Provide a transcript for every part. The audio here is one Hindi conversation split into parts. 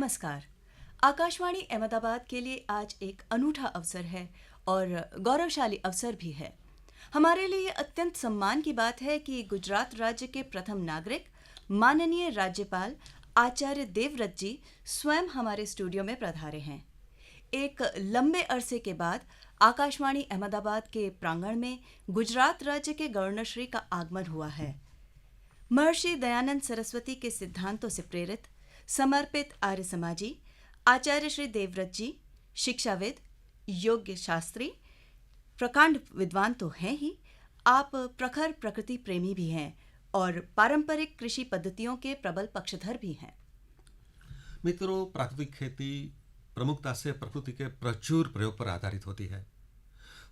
नमस्कार। आकाशवाणी अहमदाबाद के लिए आज एक अनूठा अवसर है और गौरवशाली अवसर भी है। हमारे लिए अत्यंत सम्मान की बात है कि गुजरात राज्य के प्रथम नागरिक माननीय राज्यपाल आचार्य देवव्रत जी स्वयं हमारे स्टूडियो में पधारे हैं। एक लंबे अरसे के बाद आकाशवाणी अहमदाबाद के प्रांगण में गुजरात राज्य के गवर्नर श्री का आगमन हुआ है। महर्षि दयानंद सरस्वती के सिद्धांतों से प्रेरित समर्पित आर्य समाजी आचार्य श्री देवव्रत जी शिक्षाविद, योग्य शास्त्री, प्रकांड विद्वान तो हैं ही, आप प्रखर प्रकृति प्रेमी भी हैं और पारंपरिक कृषि पद्धतियों के प्रबल पक्षधर भी हैं। मित्रों, प्राकृतिक खेती प्रमुखता से प्रकृति के प्रचुर प्रयोग पर आधारित होती है।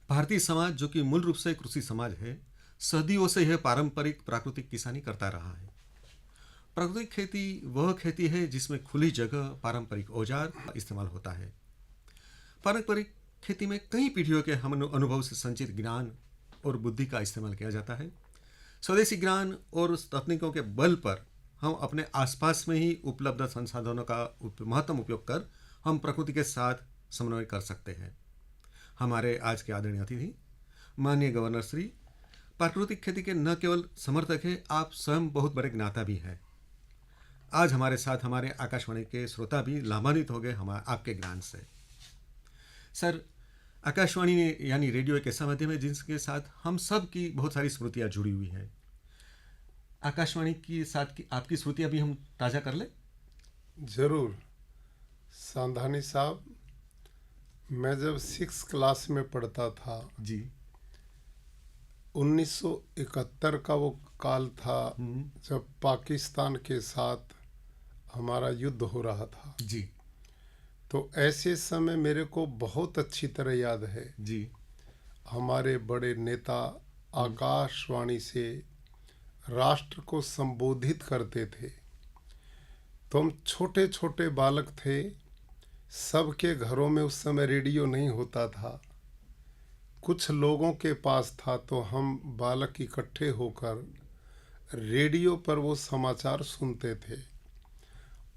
भारतीय समाज, जो कि मूल रूप से कृषि समाज है, सदियों से यह पारंपरिक प्राकृतिक किसानी करता रहा है। प्राकृतिक खेती वह खेती है जिसमें खुली जगह, पारंपरिक औजार इस्तेमाल होता है। पारंपरिक खेती में कई पीढ़ियों के हम अनुभव से संचित ज्ञान और बुद्धि का इस्तेमाल किया जाता है। स्वदेशी ज्ञान और तकनीकों के बल पर हम अपने आसपास में ही उपलब्ध संसाधनों का महत्तम उपयोग कर हम प्रकृति के साथ समन्वय कर सकते हैं। हमारे आज के आदरणीय अतिथि माननीय गवर्नर श्री प्राकृतिक खेती के न केवल समर्थक हैं, आप स्वयं बहुत बड़े ज्ञाता भी हैं। आज हमारे साथ हमारे आकाशवाणी के श्रोता भी लाभान्वित हो गए आपके ज्ञान से। सर, आकाशवाणी यानी रेडियो एक ऐसा माध्यम है जिसके साथ हम सब की बहुत सारी स्मृतियाँ जुड़ी हुई हैं। आकाशवाणी के साथ की आपकी स्मृतियाँ भी हम ताज़ा कर लें? जरूर सांधानी साहब, मैं जब 6 क्लास में पढ़ता था जी, 1971 का वो काल था जब पाकिस्तान के साथ हमारा युद्ध हो रहा था जी तो ऐसे समय मेरे को बहुत अच्छी तरह याद है जी, हमारे बड़े नेता आकाशवाणी से राष्ट्र को संबोधित करते थे। तो हम छोटे छोटे बालक थे, सबके घरों में उस समय रेडियो नहीं होता था, कुछ लोगों के पास था, तो हम बालक इकट्ठे होकर रेडियो पर वो समाचार सुनते थे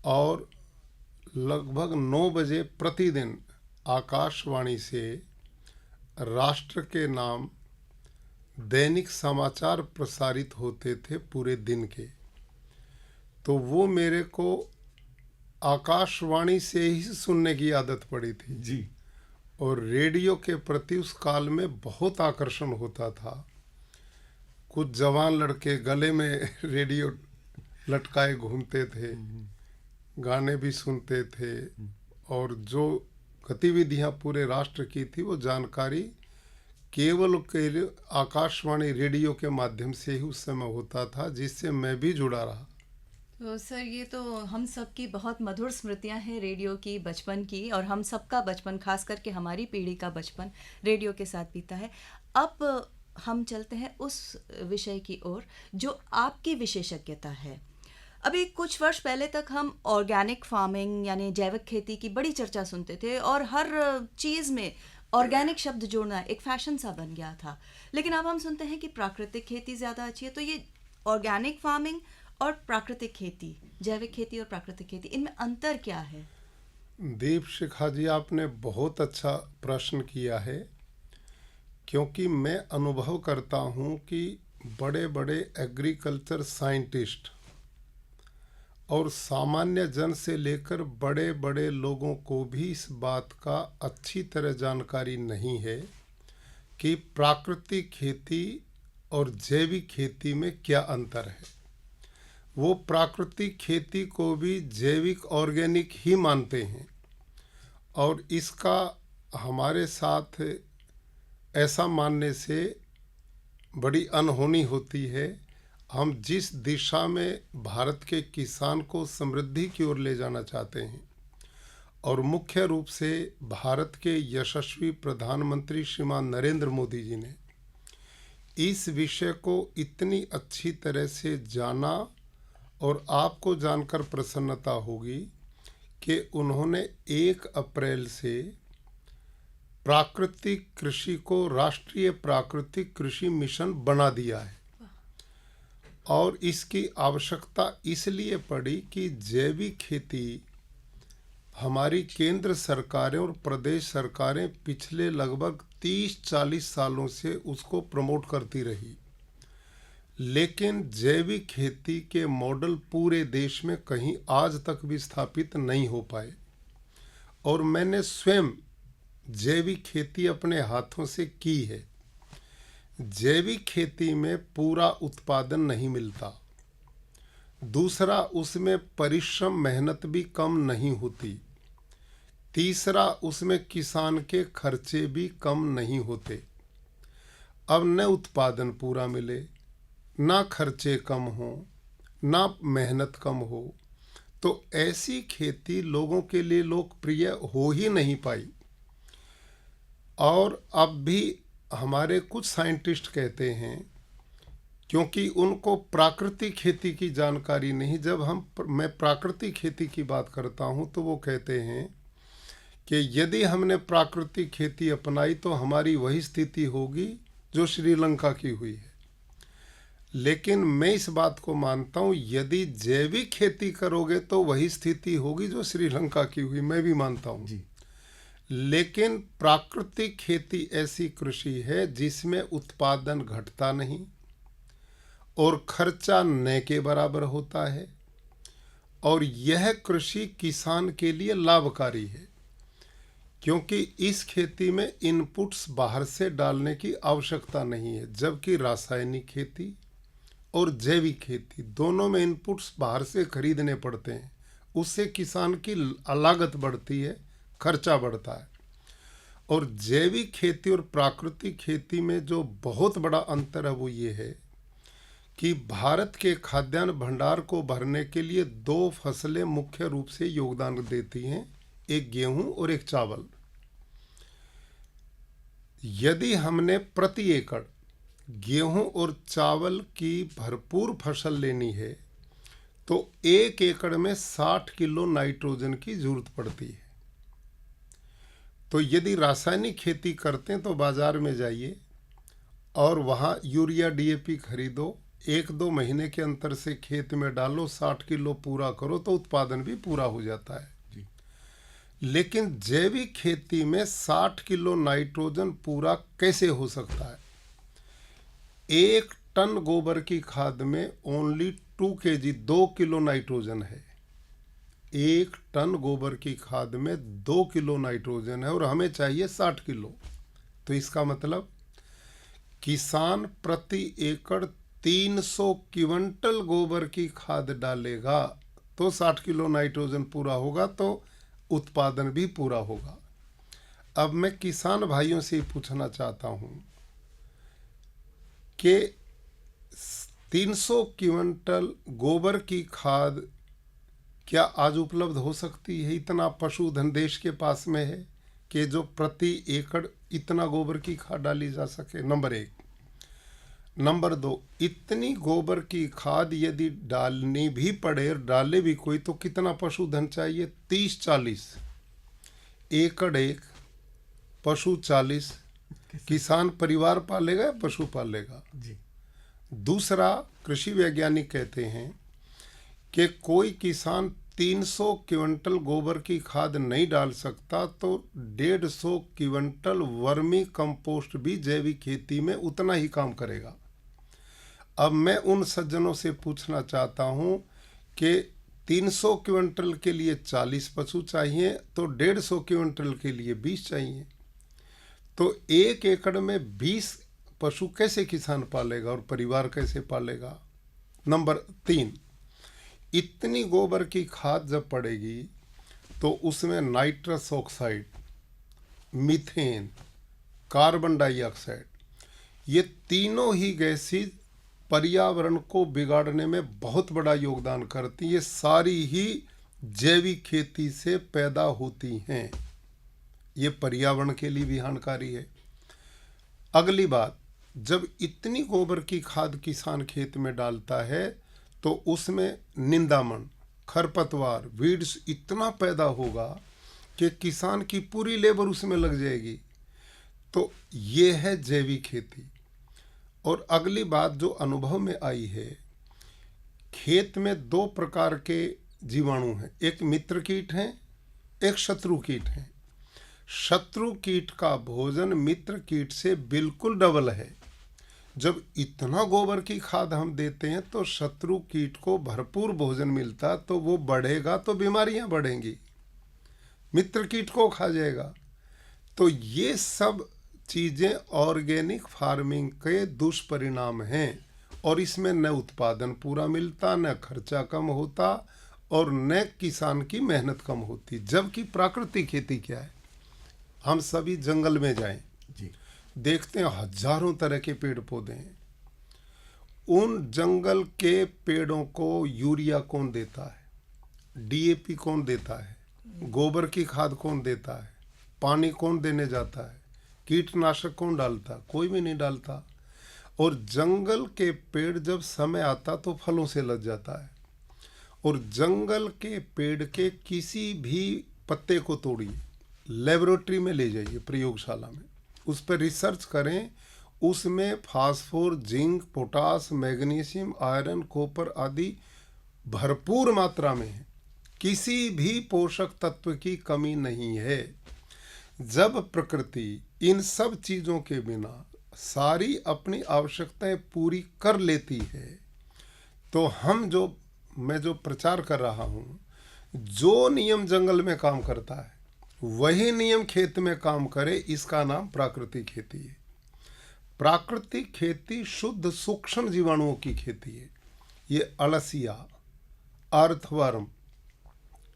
और लगभग 9 बजे प्रतिदिन आकाशवाणी से राष्ट्र के नाम दैनिक समाचार प्रसारित होते थे पूरे दिन के। तो वो मेरे को आकाशवाणी से ही सुनने की आदत पड़ी थी जी। और रेडियो के प्रति उस काल में बहुत आकर्षण होता था। कुछ जवान लड़के गले में रेडियो लटकाए घूमते थे, गाने भी सुनते थे और जो गतिविधियां पूरे राष्ट्र की थी वो जानकारी केवल आकाशवाणी रेडियो के माध्यम से ही उस समय होता था, जिससे मैं भी जुड़ा रहा। तो सर, ये तो हम सब की बहुत मधुर स्मृतियां हैं रेडियो की, बचपन की, और हम सबका बचपन, खास करके हमारी पीढ़ी का बचपन रेडियो के साथ बीता है। अब हम चलते हैं उस विषय की ओर जो आपकी विशेषज्ञता है। अभी कुछ वर्ष पहले तक हम ऑर्गेनिक फार्मिंग यानी जैविक खेती की बड़ी चर्चा सुनते थे और हर चीज़ में ऑर्गेनिक शब्द जोड़ना एक फैशन सा बन गया था। लेकिन अब हम सुनते हैं कि प्राकृतिक खेती ज़्यादा अच्छी है। तो ये ऑर्गेनिक फार्मिंग और प्राकृतिक खेती, जैविक खेती और प्राकृतिक खेती, इनमें अंतर क्या है? दीप शिखा जी, आपने बहुत अच्छा प्रश्न किया है, क्योंकि मैं अनुभव करता हूँ कि बड़े बड़े एग्रीकल्चर साइंटिस्ट और सामान्य जन से लेकर बड़े बड़े लोगों को भी इस बात का अच्छी तरह जानकारी नहीं है कि प्राकृतिक खेती और जैविक खेती में क्या अंतर है। वो प्राकृतिक खेती को भी जैविक ऑर्गेनिक ही मानते हैं और इसका हमारे साथ ऐसा मानने से बड़ी अनहोनी होती है। हम जिस दिशा में भारत के किसान को समृद्धि की ओर ले जाना चाहते हैं और मुख्य रूप से भारत के यशस्वी प्रधानमंत्री श्रीमान नरेंद्र मोदी जी ने इस विषय को इतनी अच्छी तरह से जाना, और आपको जानकर प्रसन्नता होगी कि उन्होंने 1 अप्रैल से प्राकृतिक कृषि को राष्ट्रीय प्राकृतिक कृषि मिशन बना दिया है। और इसकी आवश्यकता इसलिए पड़ी कि जैविक खेती हमारी केंद्र सरकारें और प्रदेश सरकारें पिछले लगभग 30-40 सालों से उसको प्रमोट करती रही, लेकिन जैविक खेती के मॉडल पूरे देश में कहीं आज तक भी स्थापित नहीं हो पाए। और मैंने स्वयं जैविक खेती अपने हाथों से की है। जैविक खेती में पूरा उत्पादन नहीं मिलता। दूसरा, उसमें परिश्रम मेहनत भी कम नहीं होती। तीसरा, उसमें किसान के खर्चे भी कम नहीं होते। अब न उत्पादन पूरा मिले, ना खर्चे कम हो, ना मेहनत कम हो, तो ऐसी खेती लोगों के लिए लोकप्रिय हो ही नहीं पाई। और अब भी हमारे कुछ साइंटिस्ट कहते हैं, क्योंकि उनको प्राकृतिक खेती की जानकारी नहीं, मैं प्राकृतिक खेती की बात करता हूँ तो वो कहते हैं कि यदि हमने प्राकृतिक खेती अपनाई तो हमारी वही स्थिति होगी जो श्रीलंका की हुई है। लेकिन मैं इस बात को मानता हूँ, यदि जैविक खेती करोगे तो वही स्थिति होगी जो श्रीलंका की हुई, मैं भी मानता हूँ जी। लेकिन प्राकृतिक खेती ऐसी कृषि है जिसमें उत्पादन घटता नहीं और खर्चा न के बराबर होता है, और यह कृषि किसान के लिए लाभकारी है, क्योंकि इस खेती में इनपुट्स बाहर से डालने की आवश्यकता नहीं है। जबकि रासायनिक खेती और जैविक खेती दोनों में इनपुट्स बाहर से खरीदने पड़ते हैं, उससे किसान की लागत बढ़ती है, खर्चा बढ़ता है। और जैविक खेती और प्राकृतिक खेती में जो बहुत बड़ा अंतर है वो ये है कि भारत के खाद्यान्न भंडार को भरने के लिए 2 फसलें मुख्य रूप से योगदान देती हैं, एक गेहूं और एक चावल। यदि हमने प्रति एकड़ गेहूं और चावल की भरपूर फसल लेनी है तो 1 एकड़ में 60 किलो नाइट्रोजन की जरूरत पड़ती है। तो यदि रासायनिक खेती करते हैं तो बाजार में जाइए और वहाँ यूरिया डीएपी खरीदो, 1-2 महीने के अंतर से खेत में डालो, 60 किलो पूरा करो तो उत्पादन भी पूरा हो जाता है जी। लेकिन जैविक खेती में 60 किलो नाइट्रोजन पूरा कैसे हो सकता है? 1 टन गोबर की खाद में ओनली 2 kg 2 किलो नाइट्रोजन है। 1 टन गोबर की खाद में 2 किलो नाइट्रोजन है और हमें चाहिए 60 किलो। तो इसका मतलब किसान प्रति एकड़ 300 क्विंटल गोबर की खाद डालेगा तो 60 किलो नाइट्रोजन पूरा होगा, तो उत्पादन भी पूरा होगा। अब मैं किसान भाइयों से पूछना चाहता हूँ कि 300 क्विंटल गोबर की खाद क्या आज उपलब्ध हो सकती है? इतना पशुधन देश के पास में है कि जो प्रति एकड़ इतना गोबर की खाद डाली जा सके? नंबर 1। नंबर 2, इतनी गोबर की खाद यदि डालनी भी पड़े और डाले भी कोई तो कितना पशुधन चाहिए? 30-40 एकड़ एक, पशु 40। किसान परिवार पालेगा या पशु पालेगा जी। दूसरा, कृषि वैज्ञानिक कहते हैं कि कोई किसान 300 क्विंटल गोबर की खाद नहीं डाल सकता तो 150 क्विंटल वर्मी कंपोस्ट भी जैविक खेती में उतना ही काम करेगा। अब मैं उन सज्जनों से पूछना चाहता हूं कि 300 क्विंटल के लिए 40 पशु चाहिए तो 150 क्विंटल के लिए 20 चाहिए, तो 1 एकड़ में 20 पशु कैसे किसान पालेगा और परिवार कैसे पालेगा? नंबर 3, इतनी गोबर की खाद जब पड़ेगी तो उसमें nitrous oxide, methane, carbon dioxide, ये तीनों ही गैसें पर्यावरण को बिगाड़ने में बहुत बड़ा योगदान करती हैं। ये सारी ही जैविक खेती से पैदा होती हैं। ये पर्यावरण के लिए भी हानिकारी है। अगली बात, जब इतनी गोबर की खाद किसान खेत में डालता है तो उसमें निंदामण, खरपतवार, वीड्स इतना पैदा होगा कि किसान की पूरी लेबर उसमें लग जाएगी। तो ये है जैविक खेती। और अगली बात जो अनुभव में आई है, खेत में 2 प्रकार के जीवाणु हैं, एक मित्र कीट हैं एक शत्रु कीट है। शत्रु कीट का भोजन मित्र कीट से बिल्कुल डबल है। जब इतना गोबर की खाद हम देते हैं तो शत्रु कीट को भरपूर भोजन मिलता, तो वो बढ़ेगा तो बीमारियां बढ़ेंगी, मित्र कीट को खा जाएगा। तो ये सब चीज़ें ऑर्गेनिक फार्मिंग के दुष्परिणाम हैं, और इसमें न उत्पादन पूरा मिलता, न खर्चा कम होता, और न किसान की मेहनत कम होती। जबकि प्राकृतिक खेती क्या है? हम सभी जंगल में जाएं, जी, देखते हैं हजारों तरह के पेड़ पौधे हैं। उन जंगल के पेड़ों को यूरिया कौन देता है? डीएपी कौन देता है? गोबर की खाद कौन देता है? पानी कौन देने जाता है? कीटनाशक कौन डालता? कोई भी नहीं डालता। और जंगल के पेड़ जब समय आता तो फलों से लग जाता है। और जंगल के पेड़ के किसी भी पत्ते को तोड़िए, लेबोरेटरी में ले जाइए, प्रयोगशाला में, उस पर रिसर्च करें, उसमें phosphor, zinc, potash, magnesium, iron, copper आदि भरपूर मात्रा में है। किसी भी पोषक तत्व की कमी नहीं है। जब प्रकृति इन सब चीज़ों के बिना सारी अपनी आवश्यकताएं पूरी कर लेती है, तो मैं जो प्रचार कर रहा हूँ, जो नियम जंगल में काम करता है वही नियम खेत में काम करे, इसका नाम प्राकृतिक खेती है। प्राकृतिक खेती शुद्ध सूक्ष्म जीवाणुओं की खेती है। ये अळसिया, अर्थवर्म,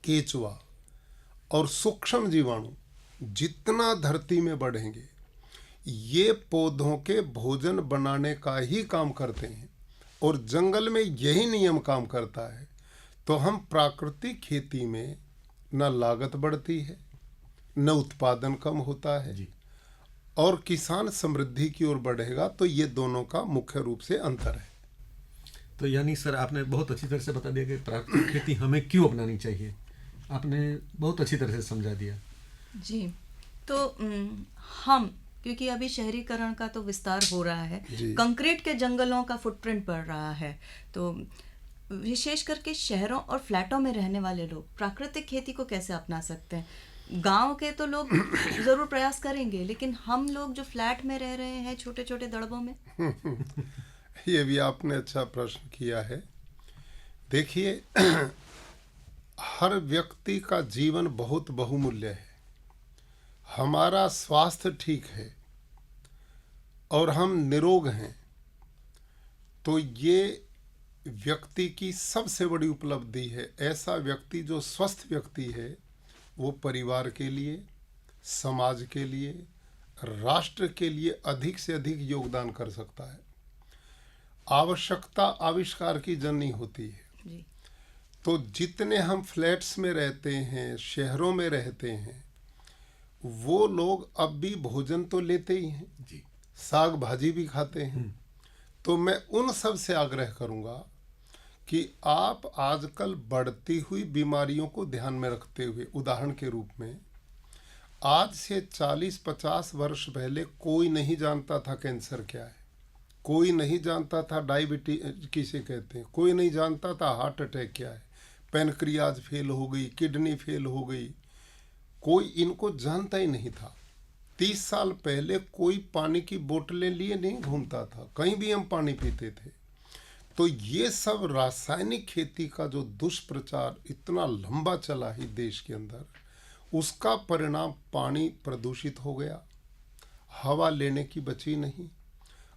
केचुआ और सूक्ष्म जीवाणु जितना धरती में बढ़ेंगे, ये पौधों के भोजन बनाने का ही काम करते हैं, और जंगल में यही नियम काम करता है। तो हम प्राकृतिक खेती में न लागत बढ़ती है, न उत्पादन कम होता है, जी, और किसान समृद्धि की ओर बढ़ेगा। तो ये दोनों का मुख्य रूप से अंतर है। तो यानी सर आपने बहुत अच्छी तरह से बता दिया कि प्राकृतिक खेती हमें क्यों अपनानी चाहिए। आपने बहुत अच्छी तरह से समझा दिया। जी, तो हम, क्योंकि अभी शहरीकरण का तो विस्तार हो रहा है, कंक्रीट के जंगलों का फुटप्रिंट बढ़ रहा है, तो विशेष करके शहरों और फ्लैटों में रहने वाले लोग प्राकृतिक खेती को कैसे अपना सकते हैं? गांव के तो लोग ज़रूर प्रयास करेंगे, लेकिन हम लोग जो फ्लैट में रह रहे हैं छोटे छोटे दड़बों में। ये भी आपने अच्छा प्रश्न किया है। देखिए, हर व्यक्ति का जीवन बहुत बहुमूल्य है। हमारा स्वास्थ्य ठीक है और हम निरोग हैं, तो ये व्यक्ति की सबसे बड़ी उपलब्धि है। ऐसा व्यक्ति जो स्वस्थ व्यक्ति है, वो परिवार के लिए, समाज के लिए, राष्ट्र के लिए अधिक से अधिक योगदान कर सकता है। आवश्यकता आविष्कार की जननी होती है। जी। तो जितने हम फ्लैट्स में रहते हैं, शहरों में रहते हैं, वो लोग अब भी भोजन तो लेते ही हैं, जी, साग भाजी भी खाते हैं। तो मैं उन सब से आग्रह करूंगा कि आप आजकल बढ़ती हुई बीमारियों को ध्यान में रखते हुए, उदाहरण के रूप में, आज से 40-50 वर्ष पहले कोई नहीं जानता था कैंसर क्या है, कोई नहीं जानता था डायबिटीज किसे कहते हैं, कोई नहीं जानता था हार्ट अटैक क्या है, पैनक्रियाज फेल हो गई, किडनी फेल हो गई, कोई इनको जानता ही नहीं था। 30 साल पहले कोई पानी की बोतलें लिए नहीं घूमता था, कहीं भी हम पानी पीते थे। तो ये सब रासायनिक खेती का जो दुष्प्रचार इतना लंबा चला है देश के अंदर, उसका परिणाम पानी प्रदूषित हो गया, हवा लेने की बची नहीं।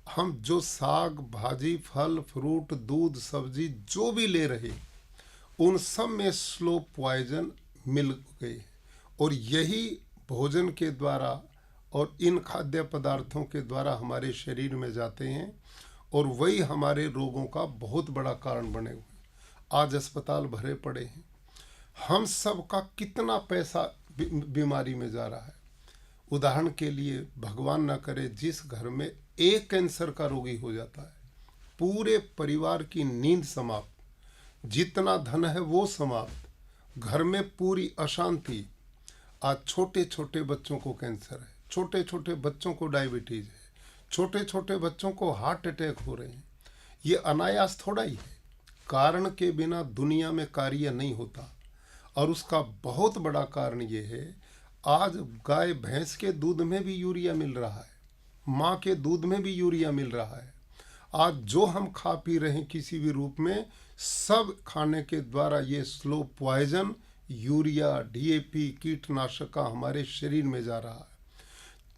हम जो साग भाजी, फल फ्रूट, दूध, सब्जी जो भी ले रहे, उन सब में स्लो पॉइजन मिल गए, और यही भोजन के द्वारा और इन खाद्य पदार्थों के द्वारा हमारे शरीर में जाते हैं, और वही हमारे रोगों का बहुत बड़ा कारण बने हुए। आज अस्पताल भरे पड़े हैं। हम सब का कितना पैसा बीमारी में जा रहा है। उदाहरण के लिए, भगवान न करे, जिस घर में एक कैंसर का रोगी हो जाता है, पूरे परिवार की नींद समाप्त, जितना धन है वो समाप्त, घर में पूरी अशांति। आज छोटे छोटे बच्चों को कैंसर है, छोटे छोटे बच्चों को डायबिटीज है, छोटे छोटे बच्चों को हार्ट अटैक हो रहे हैं। ये अनायास थोड़ा ही है। कारण के बिना दुनिया में कार्य नहीं होता। और उसका बहुत बड़ा कारण ये है, आज गाय भैंस के दूध में भी यूरिया मिल रहा है, माँ के दूध में भी यूरिया मिल रहा है। आज जो हम खा पी रहे हैं किसी भी रूप में, सब खाने के द्वारा ये स्लो पॉइजन यूरिया, डीएपी, कीटनाशक का हमारे शरीर में जा रहा है।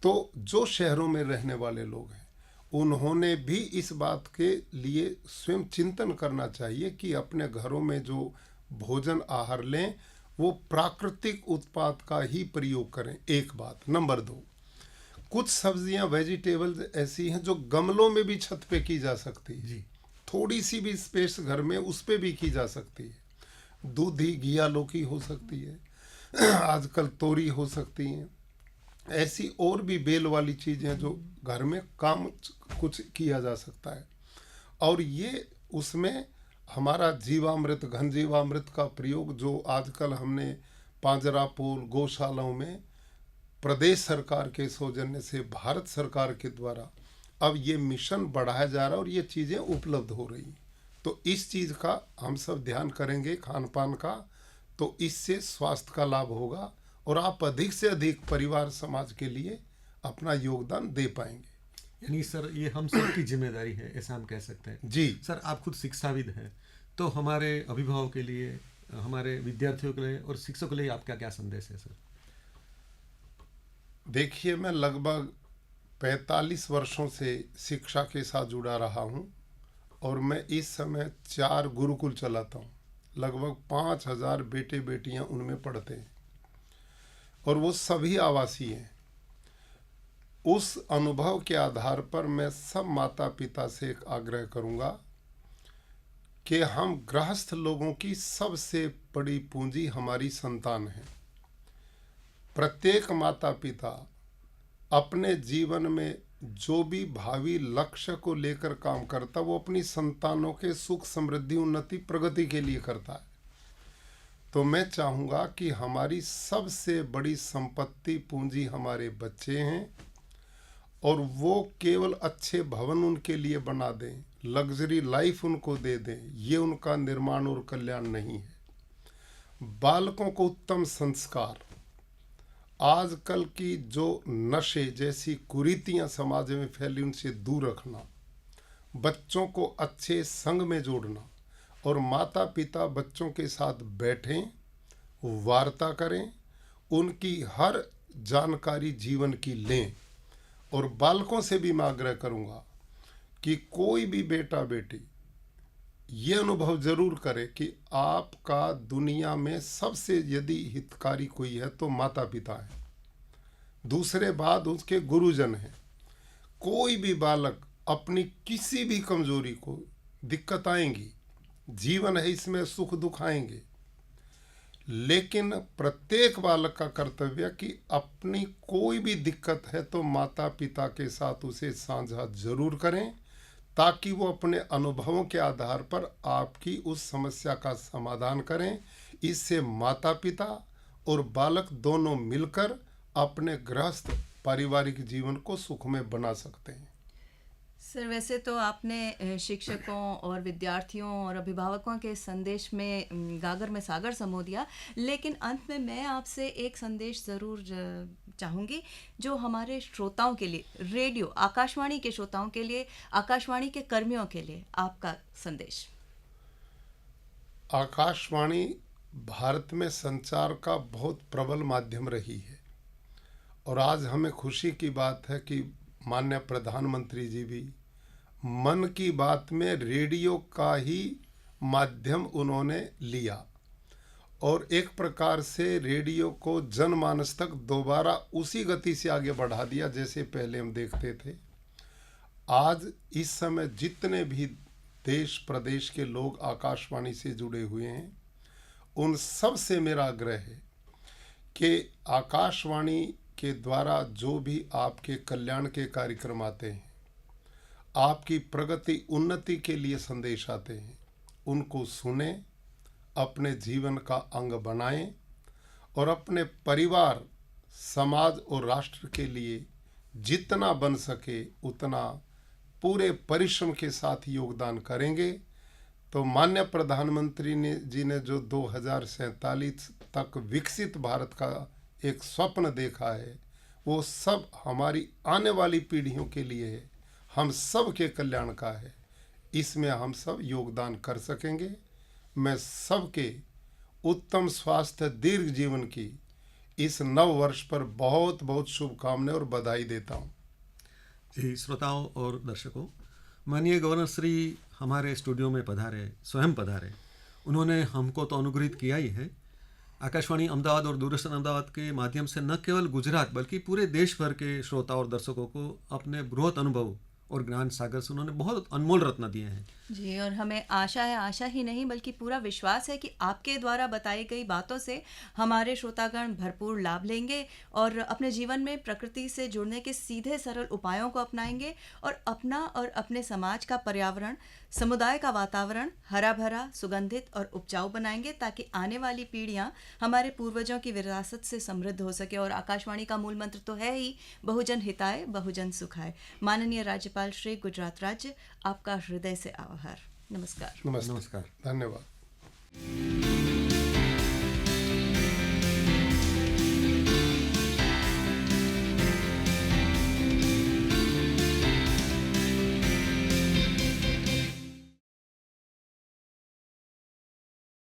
तो जो शहरों में रहने वाले लोग हैं, उन्होंने भी इस बात के लिए स्वयं चिंतन करना चाहिए कि अपने घरों में जो भोजन आहार लें वो प्राकृतिक उत्पाद का ही प्रयोग करें। एक बात। नंबर 2, कुछ सब्जियां, वेजिटेबल्स ऐसी हैं जो गमलों में भी छत पे की जा सकती है जी। थोड़ी सी भी स्पेस घर में उस पे भी की जा सकती है। दूधी, घिया लौकी हो सकती है, आजकल तोरी हो सकती हैं। ऐसी और भी बेल वाली चीज़ें जो घर में काम कुछ किया जा सकता है। और ये उसमें हमारा जीवामृत, घन जीवामृत का प्रयोग जो आजकल हमने पांजरापोल गौशालाओं में प्रदेश सरकार के सौजन्य से भारत सरकार के द्वारा अब ये मिशन बढ़ाया जा रहा है और ये चीज़ें उपलब्ध हो रही। तो इस चीज़ का हम सब ध्यान करेंगे, खान पान का, तो इससे स्वास्थ्य का लाभ होगा और आप अधिक से अधिक परिवार समाज के लिए अपना योगदान दे पाएंगे। यानी सर ये हम सबकी जिम्मेदारी है, ऐसा हम कह सकते हैं जी। सर, आप खुद शिक्षाविद हैं, तो हमारे अभिभावक के लिए, हमारे विद्यार्थियों के लिए और शिक्षकों के लिए आपका क्या संदेश है सर? देखिए, मैं लगभग 45 वर्षों से शिक्षा के साथ जुड़ा रहा हूँ और मैं इस समय 4 गुरुकुल चलाता हूँ। लगभग 5000 बेटे बेटियाँ उनमें पढ़ते हैं और वो सभी आवासीय हैं। उस अनुभव के आधार पर मैं सब माता पिता से एक आग्रह करूँगा कि हम गृहस्थ लोगों की सबसे बड़ी पूंजी हमारी संतान है। प्रत्येक माता पिता अपने जीवन में जो भी भावी लक्ष्य को लेकर काम करता, वो अपनी संतानों के सुख, समृद्धि, उन्नति, प्रगति के लिए करता है। तो मैं चाहूँगा कि हमारी सबसे बड़ी संपत्ति, पूंजी हमारे बच्चे हैं और वो केवल अच्छे भवन उनके लिए बना दें, लग्जरी लाइफ उनको दे दें, ये उनका निर्माण और कल्याण नहीं है। बालकों को उत्तम संस्कार, आजकल की जो नशे जैसी कुरीतियां समाज में फैली उनसे दूर रखना, बच्चों को अच्छे संग में जोड़ना और माता पिता बच्चों के साथ बैठें, वार्ता करें, उनकी हर जानकारी जीवन की लें। और बालकों से भी मैं आग्रह करूँगा कि कोई भी बेटा बेटी ये अनुभव जरूर करे कि आपका दुनिया में सबसे यदि हितकारी कोई है तो माता पिता है, दूसरे बाद उसके गुरुजन हैं। कोई भी बालक अपनी किसी भी कमजोरी को, दिक्कत आएंगी, जीवन है इसमें सुख दुख आएंगे, लेकिन प्रत्येक बालक का कर्तव्य कि अपनी कोई भी दिक्कत है तो माता पिता के साथ उसे साझा जरूर करें, ताकि वो अपने अनुभवों के आधार पर आपकी उस समस्या का समाधान करें। इससे माता पिता और बालक दोनों मिलकर अपने गृहस्थ पारिवारिक जीवन को सुखमय बना सकते हैं। सर, वैसे तो आपने शिक्षकों और विद्यार्थियों और अभिभावकों के संदेश में गागर में सागर समो दिया, लेकिन अंत में मैं आपसे एक संदेश ज़रूर चाहूँगी जो हमारे श्रोताओं के लिए, रेडियो आकाशवाणी के श्रोताओं के लिए, आकाशवाणी के कर्मियों के लिए आपका संदेश। आकाशवाणी भारत में संचार का बहुत प्रबल माध्यम रही है और आज हमें खुशी की बात है कि माननीय प्रधानमंत्री जी भी मन की बात में रेडियो का ही माध्यम उन्होंने लिया और एक प्रकार से रेडियो को जनमानस तक दोबारा उसी गति से आगे बढ़ा दिया जैसे पहले हम देखते थे। आज इस समय जितने भी देश प्रदेश के लोग आकाशवाणी से जुड़े हुए हैं, उन सब से मेरा आग्रह है कि आकाशवाणी के द्वारा जो भी आपके कल्याण के कार्यक्रम आते हैं, आपकी प्रगति उन्नति के लिए संदेश आते हैं, उनको सुने, अपने जीवन का अंग बनाएं और अपने परिवार, समाज और राष्ट्र के लिए जितना बन सके उतना पूरे परिश्रम के साथ योगदान करेंगे, तो माननीय प्रधानमंत्री जी ने जो 2047 तक विकसित भारत का एक स्वप्न देखा है, वो सब हमारी आने वाली पीढ़ियों के लिए है, हम सब के कल्याण का है। इसमें हम सब योगदान कर सकेंगे। मैं सबके उत्तम स्वास्थ्य, दीर्घ जीवन की इस नव वर्ष पर बहुत बहुत शुभकामनाएं और बधाई देता हूँ। जी, श्रोताओं और दर्शकों, माननीय गवर्नर श्री हमारे स्टूडियो में पधारे, स्वयं पधारे। उन्होंने हमको तो अनुग्रहित किया ही है। आकाशवाणी अहमदाबाद और दूरदर्शन अहमदाबाद के माध्यम से न केवल गुजरात बल्कि पूरे देश भर के श्रोता और दर्शकों को अपने बृहत अनुभव और ज्ञान सागर से उन्होंने बहुत अनमोल रत्न दिए हैं। जी, और हमें आशा है, आशा ही नहीं बल्कि पूरा विश्वास है कि आपके द्वारा बताई गई बातों से हमारे श्रोतागण भरपूर लाभ लेंगे और अपने जीवन में प्रकृति से जुड़ने के सीधे सरल उपायों को अपनाएंगे और अपना और अपने समाज का पर्यावरण, समुदाय का वातावरण हरा भरा, सुगंधित और उपजाऊ बनाएंगे, ताकि आने वाली पीढ़ियां हमारे पूर्वजों की विरासत से समृद्ध हो सके। और आकाशवाणी का मूल मंत्र तो है ही बहुजन हिताय बहुजन सुखाय। माननीय राज्यपाल श्री गुजरात राज्य, आपका हृदय से आभार। नमस्कार। नमस्कार, धन्यवाद।